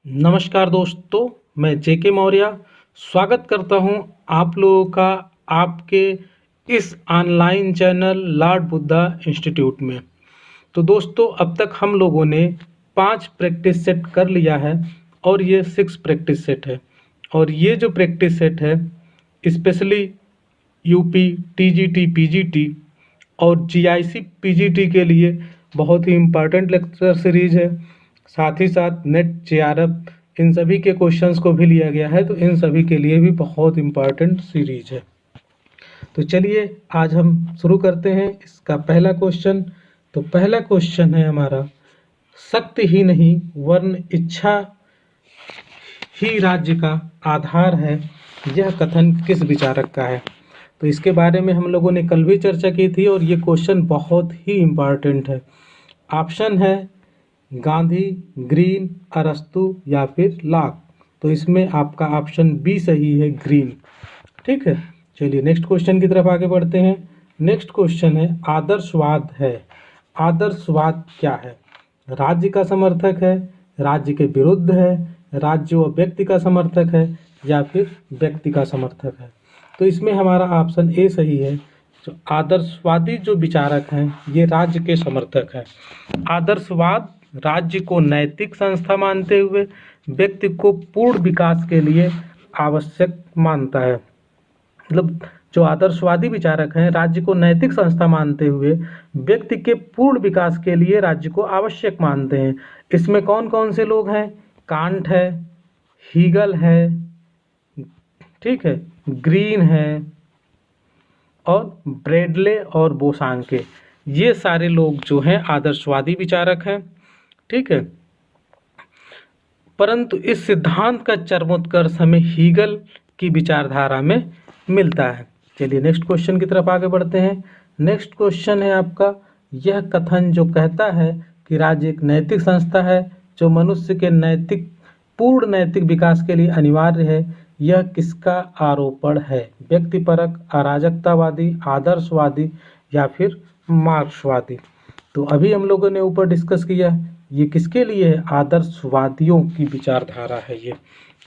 नमस्कार दोस्तों, मैं जेके मौर्य स्वागत करता हूं आप लोगों का आपके इस online channel Lord Buddha institute में। तो दोस्तों, अब तक हम लोगों ने 5 प्रैक्टिस सेट कर लिया है और ये 6 प्रैक्टिस सेट है। और ये जो प्रैक्टिस सेट है स्पेशली यूपी, टीजीटी, पीजीटी और जीआईसी पीजीटी के लिए बहुत ही इम्पॉर्टेंट लेक्चर सीरीज है। साथ ही साथ नेट, जेआरएफ इन सभी के क्वेश्चंस को भी लिया गया है, तो इन सभी के लिए भी बहुत इम्पॉर्टेंट सीरीज है। तो चलिए आज हम शुरू करते हैं इसका पहला क्वेश्चन। तो पहला क्वेश्चन है हमारा, शक्ति ही नहीं वर्ण इच्छा ही राज्य का आधार है, यह कथन किस विचारक का है। तो इसके बारे में हम लोगों ने कल भी चर्चा की थी और ये क्वेश्चन बहुत ही इम्पॉर्टेंट है। ऑप्शन है गांधी, ग्रीन, अरस्तु या फिर लॉक। तो इसमें आपका ऑप्शन बी सही है, ग्रीन। ठीक है, चलिए नेक्स्ट क्वेश्चन की तरफ आगे बढ़ते हैं। नेक्स्ट क्वेश्चन है आदर्शवाद है। आदर्शवाद क्या है? राज्य का समर्थक है, राज्य के विरुद्ध है, राज्य व व्यक्ति का समर्थक है या फिर व्यक्ति का समर्थक है। तो इसमें हमारा ऑप्शन ए सही है। जो आदर्शवादी जो विचारक हैं ये राज्य के समर्थक हैं। आदर्शवाद राज्य को नैतिक संस्था मानते हुए व्यक्ति को पूर्ण विकास के लिए आवश्यक मानता है। मतलब जो आदर्शवादी विचारक हैं राज्य को नैतिक संस्था मानते हुए व्यक्ति के पूर्ण विकास के लिए राज्य को आवश्यक मानते हैं। इसमें कौन कौन से लोग हैं? कांट है, हीगल है, ठीक है, ग्रीन है और ब्रेडले और बोसांके। ये सारे लोग जो हैं आदर्शवादी विचारक हैं। ठीक है, परंतु इस सिद्धांत का चरमोत्कर्ष हमें हीगल की विचारधारा में मिलता है। चलिए नेक्स्ट क्वेश्चन की तरफ आगे बढ़ते हैं। नेक्स्ट क्वेश्चन है आपका, यह कथन जो कहता है कि राज्य एक नैतिक संस्था है जो मनुष्य के पूर्ण नैतिक विकास के लिए अनिवार्य है, यह किसका आरोपण है? व्यक्तिपरक, अराजकतावादी, आदर्शवादी या फिर मार्क्सवादी। तो अभी हम लोगों ने ऊपर डिस्कस किया, ये किसके लिए है? आदर्शवादियों की विचारधारा है ये।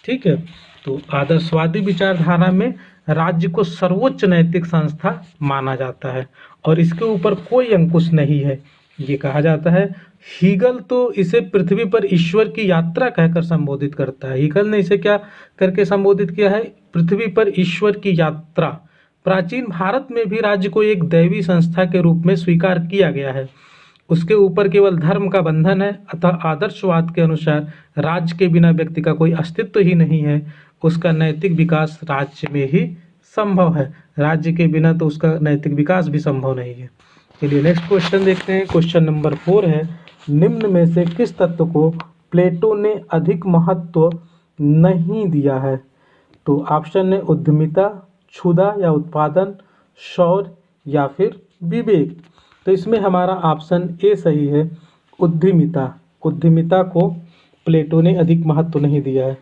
ठीक है, तो आदर्शवादी विचारधारा में राज्य को सर्वोच्च नैतिक संस्था माना जाता है और इसके ऊपर कोई अंकुश नहीं है, ये कहा जाता है। हीगल तो इसे पृथ्वी पर ईश्वर की यात्रा कहकर संबोधित करता है। हीगल ने इसे क्या करके संबोधित किया है? पृथ्वी पर ईश्वर की यात्रा। प्राचीन भारत में भी राज्य को एक दैवी संस्था के रूप में स्वीकार किया गया है। उसके ऊपर केवल धर्म का बंधन है, अतः आदर्शवाद के अनुसार राज्य के बिना व्यक्ति का कोई अस्तित्व ही नहीं है। उसका नैतिक विकास राज्य में ही संभव है, राज्य के बिना तो उसका नैतिक विकास भी संभव नहीं है। चलिए नेक्स्ट क्वेश्चन देखते हैं। क्वेश्चन नंबर 4 है, निम्न में से किस तत्व को प्लेटो ने अधिक महत्व नहीं दिया है? तो ऑप्शन है उद्यमिता, क्षुधा या उत्पादन, शौर्य या फिर विवेक। तो इसमें हमारा ऑप्शन ए सही है, उद्यमिता। उद्यमिता को प्लेटो ने अधिक महत्व नहीं दिया है।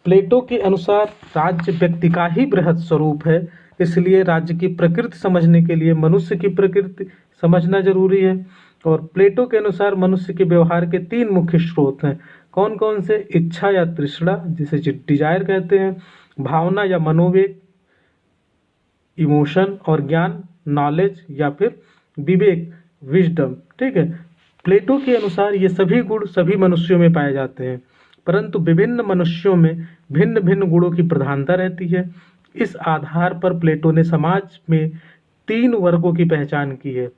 प्लेटो के अनुसार राज्य व्यक्ति का ही बृहद स्वरूप है, इसलिए राज्य की प्रकृति समझने के लिए मनुष्य की प्रकृति समझना जरूरी है। और प्लेटो के अनुसार मनुष्य के व्यवहार के 3 मुख्य स्रोत हैं। कौन कौन से? इच्छा या तृष्णा, जिसे डिजायर कहते हैं, भावना या मनोवेग, इमोशन, और ज्ञान, नॉलेज या फिर विवेक, विजडम। ठीक है, प्लेटो के अनुसार ये सभी गुण सभी मनुष्यों में पाए जाते हैं, परंतु विभिन्न मनुष्यों में भिन्न भिन्न गुणों की प्रधानता रहती है। इस आधार पर प्लेटो ने समाज में 3 वर्गों की पहचान की है,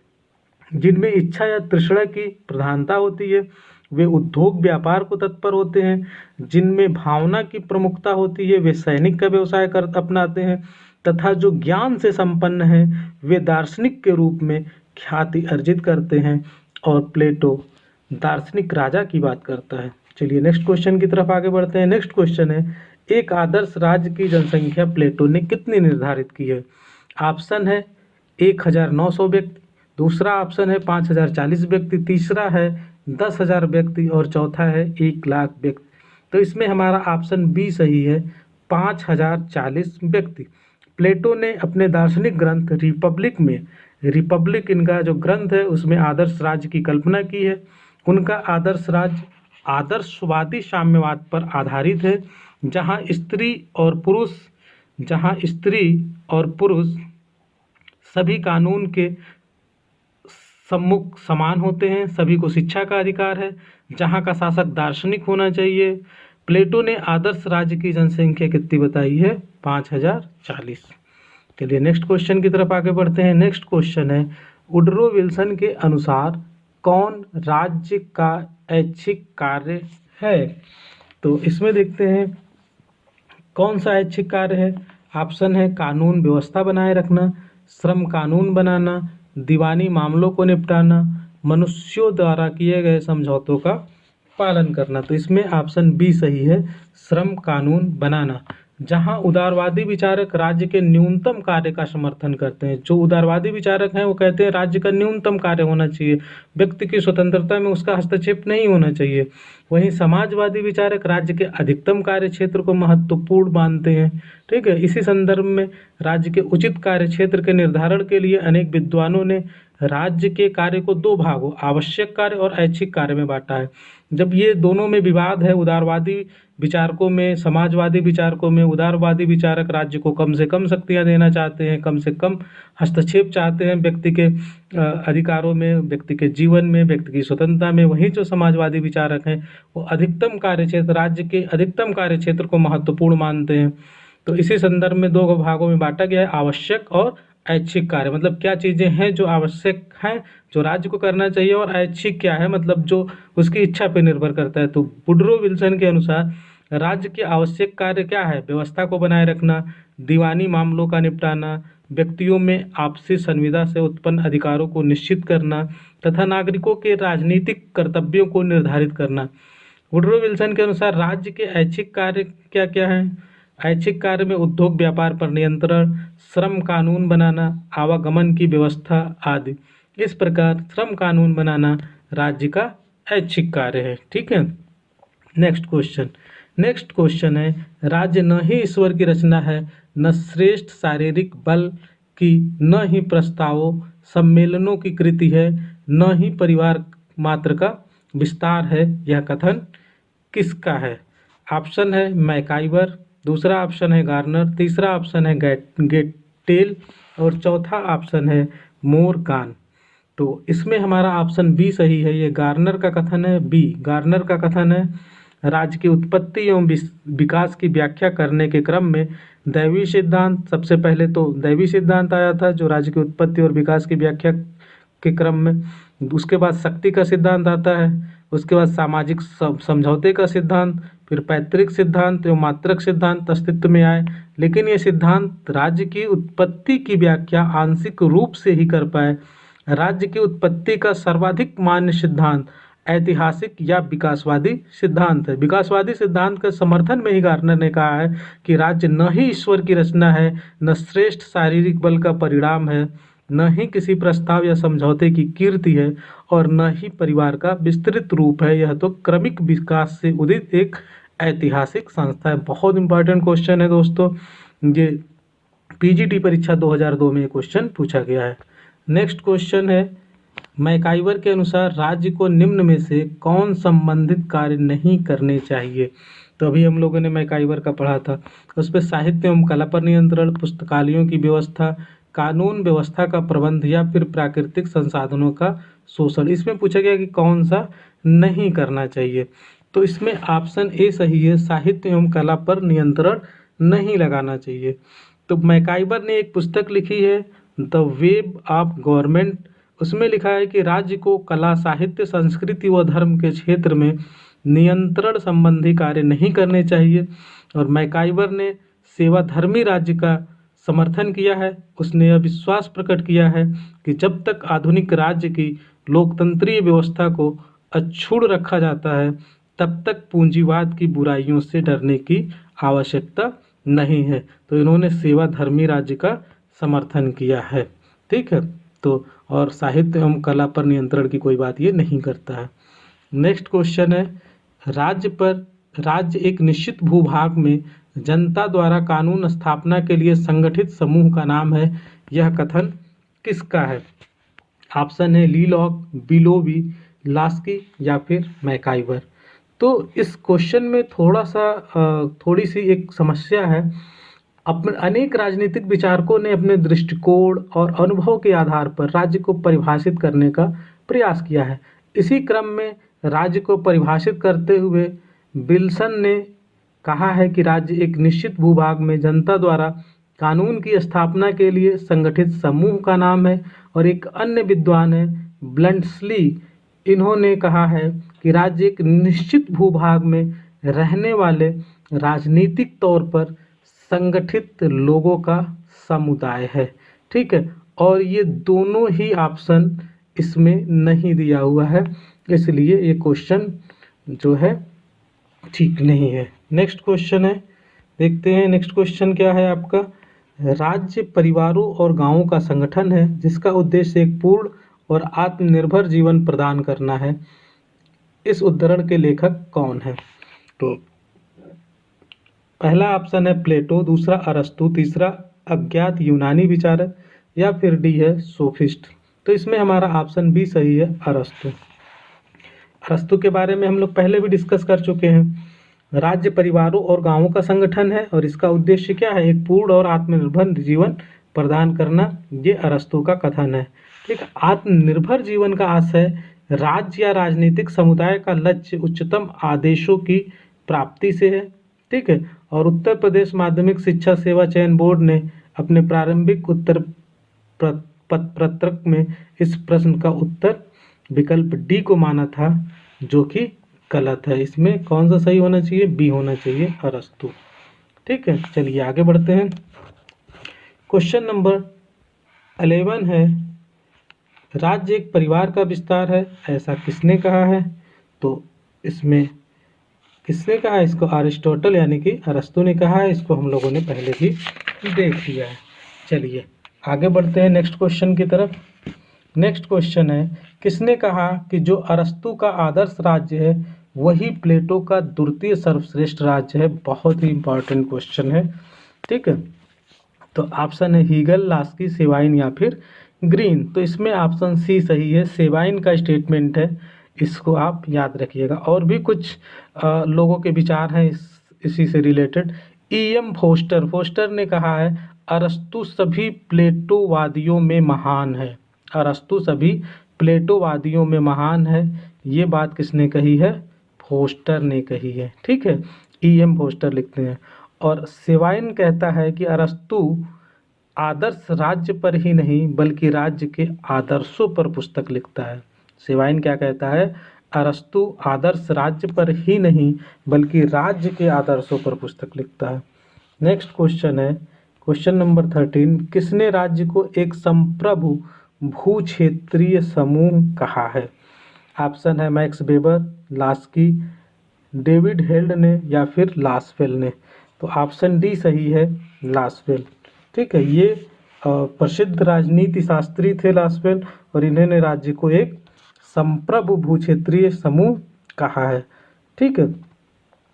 जिनमें इच्छा या तृष्णा की प्रधानता होती है, वे उद्योग व्यापार को तत्पर होते हैं। जिनमें भावना की प्रमुखता होती है, वे सैनिक का व्यवसाय अपनाते हैं, तथा जो ज्ञान से संपन्न हैं वे दार्शनिक के रूप में ख्याति अर्जित करते हैं। और प्लेटो दार्शनिक राजा की बात करता है। चलिए नेक्स्ट क्वेश्चन की तरफ आगे बढ़ते हैं। नेक्स्ट क्वेश्चन है, एक आदर्श राज्य की जनसंख्या प्लेटो ने कितनी निर्धारित की है? ऑप्शन है 1900 व्यक्ति, दूसरा ऑप्शन है 5040 व्यक्ति, तीसरा है 10,000 व्यक्ति और चौथा है 1 लाख व्यक्ति। तो इसमें हमारा ऑप्शन बी सही है, 5040 व्यक्ति। प्लेटो ने अपने दार्शनिक ग्रंथ रिपब्लिक इनका जो ग्रंथ है उसमें आदर्श राज्य की कल्पना की है। उनका आदर्श राज्य आदर्शवादी साम्यवाद पर आधारित है, जहां स्त्री और पुरुष सभी कानून के सम्मुख समान होते हैं, सभी को शिक्षा का अधिकार है, जहां का शासक दार्शनिक होना चाहिए। प्लेटो ने आदर्श राज्य की जनसंख्या कितनी बताई है? 5040। चलिए नेक्स्ट क्वेश्चन की तरफ आगे बढ़ते हैं। नेक्स्ट क्वेश्चन है, वुडरो विल्सन के अनुसार कौन राज्य का ऐच्छिक कार्य है? तो इसमें देखते हैं कौन सा ऐच्छिक कार्य है। ऑप्शन है कानून व्यवस्था बनाए रखना, श्रम कानून बनाना, दीवानी मामलों को निपटाना, मनुष्यों द्वारा किए गए समझौतों का पालन करना। तो इसमें ऑप्शन बी सही है, श्रम कानून बनाना। जहां उदारवादी विचारक राज्य के न्यूनतम कार्य का समर्थन करते हैं, जो उदारवादी विचारक हैं वो कहते हैं राज्य का न्यूनतम कार्य होना चाहिए, व्यक्ति की स्वतंत्रता में उसका हस्तक्षेप नहीं होना चाहिए। वहीं समाजवादी विचारक राज्य के अधिकतम कार्य क्षेत्र को महत्वपूर्ण मानते हैं। ठीक है, इसी संदर्भ में राज्य के उचित कार्य क्षेत्र के निर्धारण के लिए अनेक विद्वानों ने राज्य के कार्य को दो भागों, आवश्यक कार्य और ऐच्छिक कार्य में बांटा है। जब ये दोनों में विवाद है, उदारवादी विचारकों में, समाजवादी विचारकों में, उदारवादी विचारक राज्य को कम से कम शक्तियां देना चाहते हैं, कम से कम हस्तक्षेप चाहते हैं व्यक्ति के अधिकारों में, व्यक्ति के जीवन में, व्यक्ति की स्वतंत्रता में। वहीं जो समाजवादी विचारक हैं वो अधिकतम कार्य क्षेत्र, राज्य के अधिकतम कार्य क्षेत्र को महत्वपूर्ण मानते हैं। तो इसी संदर्भ में दो भागों में बांटा गया है, आवश्यक और ऐच्छिक कार्य। मतलब क्या चीज़ें हैं जो आवश्यक हैं, जो राज्य को करना चाहिए, और ऐच्छिक क्या है, मतलब जो उसकी इच्छा पर निर्भर करता है। तो वुडरो विल्सन के अनुसार राज्य के आवश्यक कार्य क्या है? व्यवस्था को बनाए रखना, दीवानी मामलों का निपटाना, व्यक्तियों में आपसी संविदा से उत्पन्न अधिकारों को निश्चित करना तथा नागरिकों के राजनीतिक कर्तव्यों को निर्धारित करना। वुडरो विल्सन के अनुसार राज्य के ऐच्छिक कार्य क्या क्या हैं? ऐच्छिक कार्य में उद्योग व्यापार पर नियंत्रण, श्रम कानून बनाना, आवागमन की व्यवस्था आदि। इस प्रकार श्रम कानून बनाना राज्य का ऐच्छिक कार्य है। ठीक है, नेक्स्ट क्वेश्चन है, राज्य न ही ईश्वर की रचना है, न श्रेष्ठ शारीरिक बल की, न ही प्रस्तावों सम्मेलनों की कृति है, न ही परिवार मात्र का विस्तार है। यह कथन किसका है? ऑप्शन है मैकाइवर, दूसरा ऑप्शन है गार्नर, तीसरा ऑप्शन है गेटेल और चौथा ऑप्शन है मोरगान। तो इसमें हमारा ऑप्शन बी सही है, ये गार्नर का कथन है। बी गार्नर का कथन है, राज्य की उत्पत्ति एवं विकास की व्याख्या करने के क्रम में दैवी सिद्धांत, सबसे पहले तो दैवी सिद्धांत आया था जो राज्य की उत्पत्ति और विकास की व्याख्या के क्रम में, उसके बाद शक्ति का सिद्धांत आता है, उसके बाद सामाजिक समझौते का सिद्धांत, फिर पैतृक सिद्धांत एवं मात्रक सिद्धांत अस्तित्व में आए। लेकिन ये सिद्धांत राज्य की उत्पत्ति की व्याख्या आंशिक रूप से ही कर पाए। राज्य की उत्पत्ति का सर्वाधिक मान्य सिद्धांत ऐतिहासिक या विकासवादी सिद्धांत है। विकासवादी सिद्धांत के समर्थन में ही गार्नर ने कहा है कि राज्य न ही ईश्वर की रचना है, न श्रेष्ठ शारीरिक बल का परिणाम है, न ही किसी प्रस्ताव या समझौते की कीर्ति है, और न ही परिवार का विस्तृत रूप है। यह तो क्रमिक विकास से उदित एक ऐतिहासिक संस्था है। बहुत इंपॉर्टेंट क्वेश्चन है दोस्तों, ये पीजीटी परीक्षा 2002 में ये क्वेश्चन पूछा गया है। नेक्स्ट क्वेश्चन है, मैकाइवर के अनुसार राज्य को निम्न में से कौन संबंधित कार्य नहीं करने चाहिए? तो अभी हम लोगों ने मैकाइवर का पढ़ा था, उस पर साहित्य एवं कला पर नियंत्रण, पुस्तकालयों की व्यवस्था, कानून व्यवस्था का प्रबंध या फिर प्राकृतिक संसाधनों का शोषण। इसमें पूछा गया कि कौन सा नहीं करना चाहिए। तो इसमें ऑप्शन ए सही है, साहित्य एवं कला पर नियंत्रण नहीं लगाना चाहिए। तो मैकाइवर ने एक पुस्तक लिखी है द वेब ऑफ गवर्नमेंट, उसमें लिखा है कि राज्य को कला, साहित्य, संस्कृति व धर्म के क्षेत्र में नियंत्रण संबंधी कार्य नहीं करने चाहिए। और मैकाइवर ने सेवाधर्मी राज्य का समर्थन किया है। उसने यह विश्वास प्रकट किया है कि जब तक आधुनिक राज्य की लोकतंत्रीय व्यवस्था को अक्षुण्ण रखा जाता है, तब तक पूंजीवाद की बुराइयों से डरने की आवश्यकता नहीं है। तो इन्होंने सेवाधर्मी राज्य का समर्थन किया है। ठीक है, तो और साहित्य एवं कला पर नियंत्रण की कोई बात ये नहीं करता है। नेक्स्ट क्वेश्चन है, राज्य एक निश्चित भूभाग में जनता द्वारा कानून स्थापना के लिए संगठित समूह का नाम है। यह कथन किसका है? ऑप्शन है लीलॉक, बिलोवी, लास्की या फिर मैकाइवर। तो इस क्वेश्चन में थोड़ी सी एक समस्या है। अपने अनेक राजनीतिक विचारकों ने अपने दृष्टिकोण और अनुभव के आधार पर राज्य को परिभाषित करने का प्रयास किया है। इसी क्रम में राज्य को परिभाषित करते हुए विल्सन ने कहा है कि राज्य एक निश्चित भूभाग में जनता द्वारा कानून की स्थापना के लिए संगठित समूह का नाम है। और एक अन्य विद्वान है ब्लंटसली, इन्होंने कहा है कि राज्य एक निश्चित भूभाग में रहने वाले राजनीतिक तौर पर संगठित लोगों का समुदाय है। ठीक है, और ये दोनों ही ऑप्शन इसमें नहीं दिया हुआ है, इसलिए ये क्वेश्चन जो है ठीक नहीं है। नेक्स्ट क्वेश्चन है, देखते हैं नेक्स्ट क्वेश्चन क्या है आपका। राज्य परिवारों और गांवों का संगठन है जिसका उद्देश्य एक पूर्ण और आत्मनिर्भर जीवन प्रदान करना है। इस उद्धरण के लेखक कौन है? तो पहला ऑप्शन है प्लेटो, दूसरा अरस्तु, तीसरा अज्ञात यूनानी विचारक, या फिर डी है सोफिस्ट। तो इसमें हमारा ऑप्शन बी सही है, अरस्तु। अरस्तु के बारे में हम लोग पहले भी डिस्कस कर चुके हैं। राज्य परिवारों और गांवों का संगठन है और इसका उद्देश्य क्या है? एक पूर्ण और आत्मनिर्भर जीवन प्रदान करना, ये अरस्तु का कथन है। ठीक, आत्मनिर्भर जीवन का आशय राज्य या राजनीतिक समुदाय का लक्ष्य उच्चतम आदेशों की प्राप्ति से है। ठीक है, और उत्तर प्रदेश माध्यमिक शिक्षा सेवा चयन बोर्ड ने अपने प्रारंभिक उत्तर पत्रक में इस प्रश्न का उत्तर विकल्प डी को माना था, जो कि गलत है। इसमें कौन सा सही होना चाहिए? बी होना चाहिए, अरस्तु। ठीक है, चलिए आगे बढ़ते हैं। क्वेश्चन नंबर 11 है, राज्य एक परिवार का विस्तार है, ऐसा किसने कहा है? तो इसमें किसने कहा है इसको? अरिस्टोटल यानी कि अरस्तु ने कहा है। इसको हम लोगों ने पहले भी देख लिया है। चलिए आगे बढ़ते हैं नेक्स्ट क्वेश्चन की तरफ। नेक्स्ट क्वेश्चन है, किसने कहा कि जो अरस्तु का आदर्श राज्य है वही प्लेटो का द्वितीय सर्वश्रेष्ठ राज्य है? बहुत ही इंपॉर्टेंट क्वेश्चन है। ठीक है, तो ऑप्शन है हीगल, लास्की, सेवाइन या फिर ग्रीन। तो इसमें ऑप्शन सी सही है, सेवाइन का स्टेटमेंट है, इसको आप याद रखिएगा। और भी कुछ लोगों के विचार हैं इसी से रिलेटेड। ई.एम. फोस्टर ने कहा है अरस्तु सभी प्लेटोवादियों में महान है। अरस्तु सभी प्लेटोवादियों में महान है, ये बात किसने कही है? फोस्टर ने कही है। ठीक है, ई.एम. फोस्टर लिखते हैं। और सेवाइन कहता है कि अरस्तु आदर्श राज्य पर ही नहीं बल्कि राज्य के आदर्शों पर पुस्तक लिखता है। सेवाइन क्या कहता है? अरस्तु आदर्श राज्य पर ही नहीं बल्कि राज्य के आदर्शों पर पुस्तक लिखता है। नेक्स्ट क्वेश्चन है, क्वेश्चन नंबर 13, किसने राज्य को एक संप्रभु भू क्षेत्रीय समूह कहा है? ऑप्शन है max weber, Laski, David held ने या फिर लासवेल ने। तो ऑप्शन डी सही है, लासवेल। ठीक है, ये प्रसिद्ध राजनीति शास्त्री थे लासवेल, और इन्होंने राज्य को एक संप्रभु भूक्षेत्रीय समूह कहा है। ठीक है,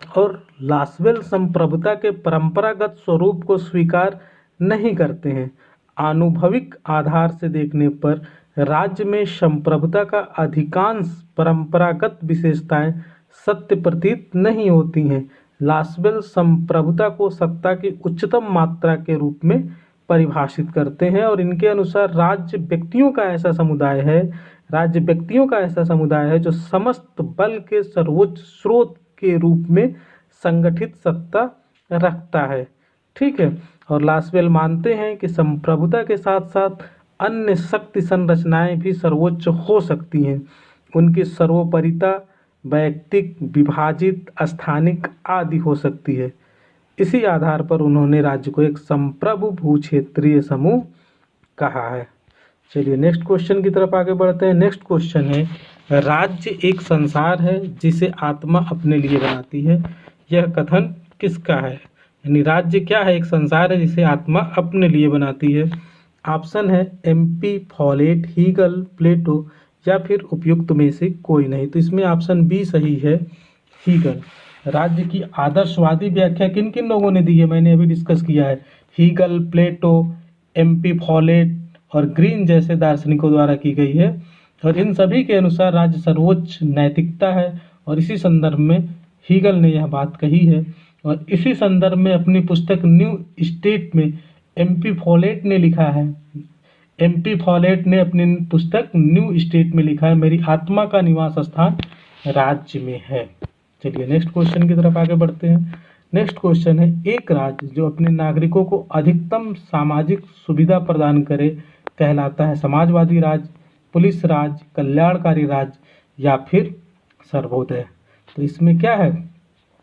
और लासवेल संप्रभुता के परंपरागत स्वरूप को स्वीकार नहीं करते हैं। आनुभविक आधार से देखने पर राज्य में संप्रभुता का अधिकांश परंपरागत विशेषताएं सत्य प्रतीत नहीं होती हैं। लासवेल संप्रभुता को सत्ता की उच्चतम मात्रा के रूप में परिभाषित करते हैं, और इनके अनुसार राज्य व्यक्तियों का ऐसा समुदाय है जो समस्त बल के सर्वोच्च स्रोत के रूप में संगठित सत्ता रखता है। ठीक है, और लासवेल मानते हैं कि संप्रभुता के साथ साथ अन्य शक्ति संरचनाएं भी सर्वोच्च हो सकती हैं। उनकी सर्वोपरिता वैयक्तिक, विभाजित, स्थानिक आदि हो सकती है। इसी आधार पर उन्होंने राज्य को एक संप्रभु भूक्षेत्रीय समूह कहा है। चलिए नेक्स्ट क्वेश्चन की तरफ आगे बढ़ते हैं। नेक्स्ट क्वेश्चन है, राज्य एक संसार है जिसे आत्मा अपने लिए बनाती है, यह कथन किसका है? यानी राज्य क्या है? एक संसार है जिसे आत्मा अपने लिए बनाती है। ऑप्शन है एमपी, फॉलेट, हीगल, प्लेटो या फिर उपयुक्त में से कोई नहीं। तो इसमें ऑप्शन बी सही है, हीगल। राज्य की आदर्शवादी व्याख्या किन किन लोगों ने दी है? मैंने अभी डिस्कस किया है, हीगल, प्लेटो, एमपी, फॉलेट और ग्रीन जैसे दार्शनिकों द्वारा की गई है। और इन सभी के अनुसार राज्य सर्वोच्च नैतिकता है और इसी संदर्भ में हीगल ने यह बात कही है। और इसी संदर्भ में अपनी पुस्तक न्यू स्टेट में MP फॉलेट ने लिखा है, MP फॉलेट ने अपनी पुस्तक न्यू स्टेट में लिखा है, मेरी आत्मा का निवास स्थान राज्य में है। चलिए नेक्स्ट क्वेश्चन की तरफ आगे बढ़ते हैं। नेक्स्ट क्वेश्चन है, एक राज्य जो अपने नागरिकों को अधिकतम सामाजिक सुविधा प्रदान करे कहलाता है समाजवादी राज्य, पुलिस राज्य, कल्याणकारी राज्य या फिर सर्वोदय। तो इसमें क्या है,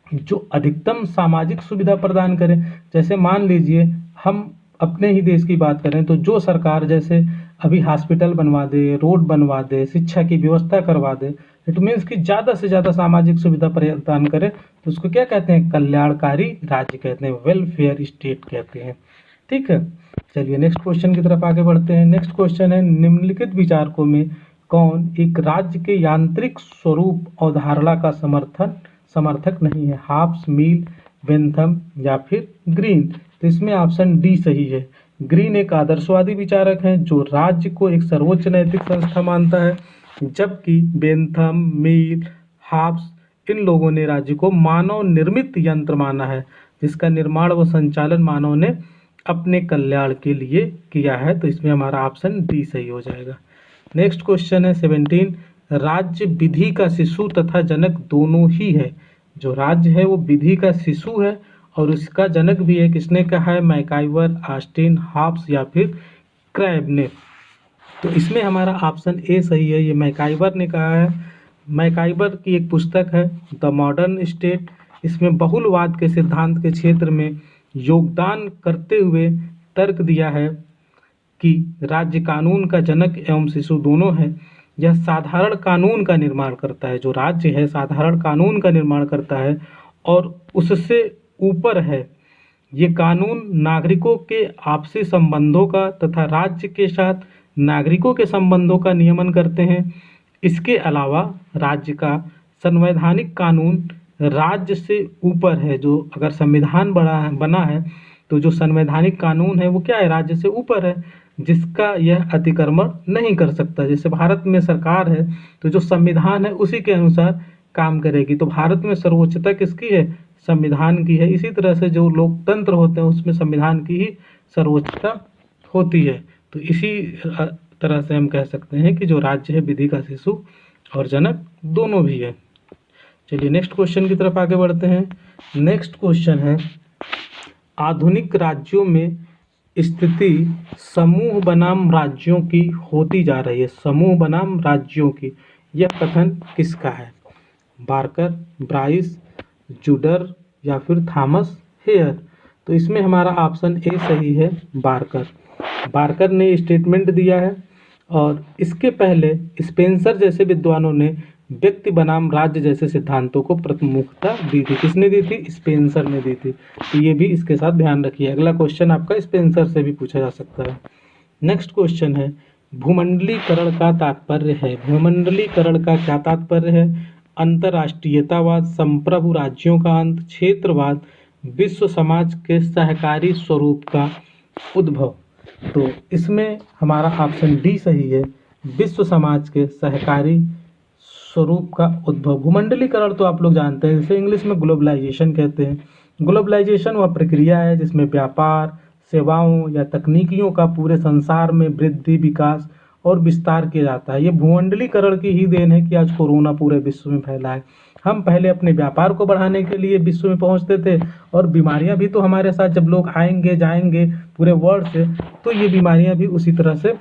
जो अधिकतम सामाजिक सुविधा प्रदान करे, जैसे मान लीजिए हम अपने ही देश की बात करें तो जो सरकार जैसे अभी हॉस्पिटल बनवा दे, रोड बनवा दे, शिक्षा की व्यवस्था करवा दे, इट मीन्स कि ज़्यादा से ज़्यादा सामाजिक सुविधा प्रदान करे, तो उसको क्या कहते हैं, कल्याणकारी राज्य कहते हैं, वेलफेयर स्टेट कहते हैं। ठीक है, चलिए नेक्स्ट क्वेश्चन की तरफ आगे बढ़ते हैं। नेक्स्ट क्वेश्चन है, निम्नलिखित विचारकों में कौन एक राज्य के यांत्रिक स्वरूप अवधारणा का समर्थक नहीं है, हाब्स, मिल, बेंथम या फिर ग्रीन। तो इसमें ऑप्शन डी सही है। ग्रीन एक आदर्शवादी विचारक हैं जो राज्य को एक सर्वोच्च नैतिक संस्था मानता है, जबकि बेंथम, मिल, हाब्स इन लोगों ने राज्य को मानव निर्मित यंत्र माना है, जिसका निर्माण व संचालन मानव ने अपने कल्याण के लिए किया है। तो इसमें हमारा ऑप्शन डी सही हो जाएगा। नेक्स्ट क्वेश्चन है 17, राज्य विधि का शिशु तथा जनक दोनों ही है। जो राज्य है वो विधि का शिशु है और उसका जनक भी है, किसने कहा है, मैकाइवर, ऑस्टिन, हॉब्स या फिर क्रैब ने। तो इसमें हमारा ऑप्शन ए सही है, ये मैकाइवर ने कहा है। मैकाइवर की एक पुस्तक है द मॉडर्न स्टेट, इसमें बहुलवाद के सिद्धांत के क्षेत्र में योगदान करते हुए तर्क दिया है कि राज्य कानून का जनक एवं शिशु दोनों है। यह साधारण कानून का निर्माण करता है, जो राज्य है साधारण कानून का निर्माण करता है और उससे ऊपर है। ये कानून नागरिकों के आपसी संबंधों का तथा राज्य के साथ नागरिकों के संबंधों का नियमन करते हैं। इसके अलावा राज्य का संवैधानिक कानून राज्य से ऊपर है। जो अगर संविधान बना है तो जो संवैधानिक कानून है वो क्या है, राज्य से ऊपर है, जिसका यह अतिक्रमण नहीं कर सकता। जैसे भारत में सरकार है तो जो संविधान है उसी के अनुसार काम करेगी। तो भारत में सर्वोच्चता किसकी है, संविधान की है। इसी तरह से जो लोकतंत्र होते हैं उसमें संविधान की ही सर्वोच्चता होती है। तो इसी तरह से हम कह सकते हैं कि जो राज्य है विधि का शिशु और जनक दोनों भी है। चलिए नेक्स्ट क्वेश्चन की तरफ आगे बढ़ते हैं। नेक्स्ट क्वेश्चन है, आधुनिक राज्यों में स्थिति समूह बनाम राज्यों की होती जा रही है। समूह बनाम राज्यों की, यह कथन किसका है, बार्कर, ब्राइस, जूडर या फिर थॉमस हेयर। तो इसमें हमारा ऑप्शन ए सही है, बार्कर। बार्कर ने स्टेटमेंट दिया है और इसके पहले स्पेंसर जैसे विद्वानों ने व्यक्ति बनाम राज्य जैसे सिद्धांतों को प्रमुखता दी थी। किसने दी थी, स्पेंसर ने दी थी। तो ये भी इसके साथ ध्यान रखिए, अगला क्वेश्चन आपका स्पेंसर से भी पूछा जा सकता है। नेक्स्ट क्वेश्चन है, भूमंडलीकरण का तात्पर्य है। भूमंडलीकरण का क्या तात्पर्य है, अंतर्राष्ट्रीयतावाद, संप्रभु राज्यों का अंत, क्षेत्रवाद, विश्व समाज के सहकारी स्वरूप का उद्भव। तो इसमें हमारा ऑप्शन डी सही है, विश्व समाज के सहकारी स्वरूप का उद्भव। भूमंडलीकरण तो आप लोग जानते हैं, जिसे इंग्लिश में ग्लोबलाइजेशन कहते हैं। ग्लोबलाइजेशन वह प्रक्रिया है जिसमें व्यापार, सेवाओं या तकनीकियों का पूरे संसार में वृद्धि, विकास और विस्तार किया जाता है। ये भूमंडलीकरण की ही देन है कि आज कोरोना पूरे विश्व में फैला है। हम पहले अपने व्यापार को बढ़ाने के लिए विश्व में पहुंचते थे और बीमारियां भी तो हमारे साथ जब लोग आएंगे जाएंगे पूरे वर्ल्ड से, तो ये बीमारियां भी उसी तरह से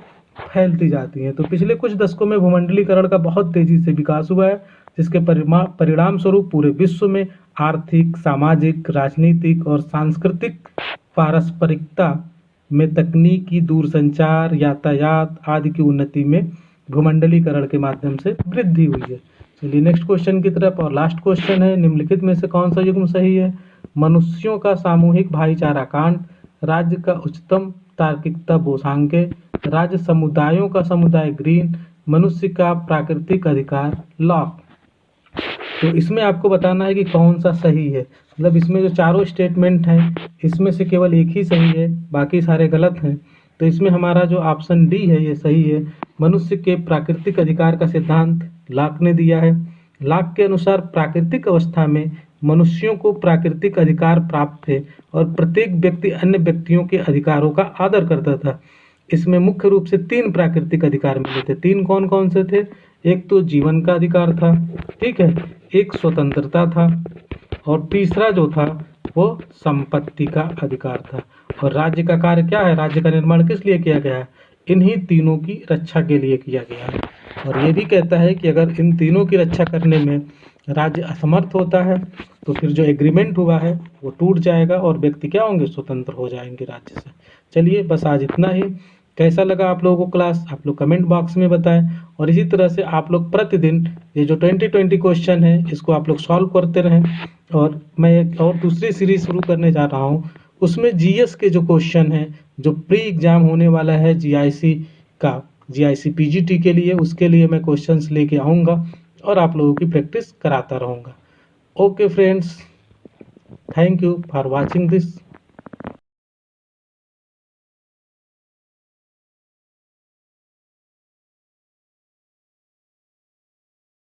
फैलती जाती हैं। तो पिछले कुछ दशकों में भूमंडलीकरण का बहुत तेजी से विकास हुआ है, जिसके परिणाम स्वरूप पूरे विश्व में आर्थिक, सामाजिक, राजनीतिक और सांस्कृतिक पारस्परिकता में तकनीकी, दूरसंचार, यातायात आदि की उन्नति में भूमंडलीकरण के माध्यम से वृद्धि हुई है। चलिए नेक्स्ट क्वेश्चन की तरफ, और लास्ट क्वेश्चन है, निम्नलिखित में से कौन सा युग्म सही है, मनुष्यों का सामूहिक भाईचारा कांड, राज्य का उच्चतम तार्किकता बोसांके, राज्य समुदायों का समुदाय ग्रीन, मनुष्य का प्राकृतिक अधिकार लॉक। तो इसमें आपको बताना है कि कौन सा सही है। मतलब इसमें जो चारों स्टेटमेंट हैं इसमें से केवल एक ही सही है, बाकी सारे गलत हैं। तो इसमें हमारा जो ऑप्शन डी है ये सही है, मनुष्य के प्राकृतिक अधिकार का सिद्धांत लॉक ने दिया है। लाक के अनुसार प्राकृतिक अवस्था में मनुष्यों को प्राकृतिक अधिकार प्राप्त थे और प्रत्येक व्यक्ति अन्य व्यक्तियों के अधिकारों का आदर करता था। इसमें मुख्य रूप से 3 प्राकृतिक अधिकार मिले थे। 3 कौन कौन से थे? एक तो जीवन का अधिकार था, ठीक है, एक स्वतंत्रता था और तीसरा जो था वो संपत्ति का अधिकार था। और राज्य का कार्य क्या है? राज्य का निर्माण किस लिए किया गया है? इन्हीं तीनों की रक्षा के लिए किया गया है। और ये भी कहता है कि अगर इन तीनों की रक्षा करने में राज्य असमर्थ होता है तो फिर जो एग्रीमेंट हुआ है वो टूट जाएगा और व्यक्ति क्या होंगे? स्वतंत्र हो जाएंगे राज्य से। चलिए बस आज इतना ही। कैसा लगा आप लोगों को क्लास? आप लोग कमेंट बॉक्स में बताएं। और इसी तरह से आप लोग प्रतिदिन ये जो 2020 क्वेश्चन है इसको आप लोग सॉल्व करते रहें। और मैं एक और दूसरी सीरीज शुरू करने जा रहा हूँ, उसमें जीएस के जो क्वेश्चन हैं जो प्री एग्जाम होने वाला है जीआईसी का, जीआईसी पीजीटी के लिए, उसके लिए मैं क्वेश्चंस लेके आऊँगा और आप लोगों की प्रैक्टिस कराता रहूँगा। Okay friends, thank you for watching this.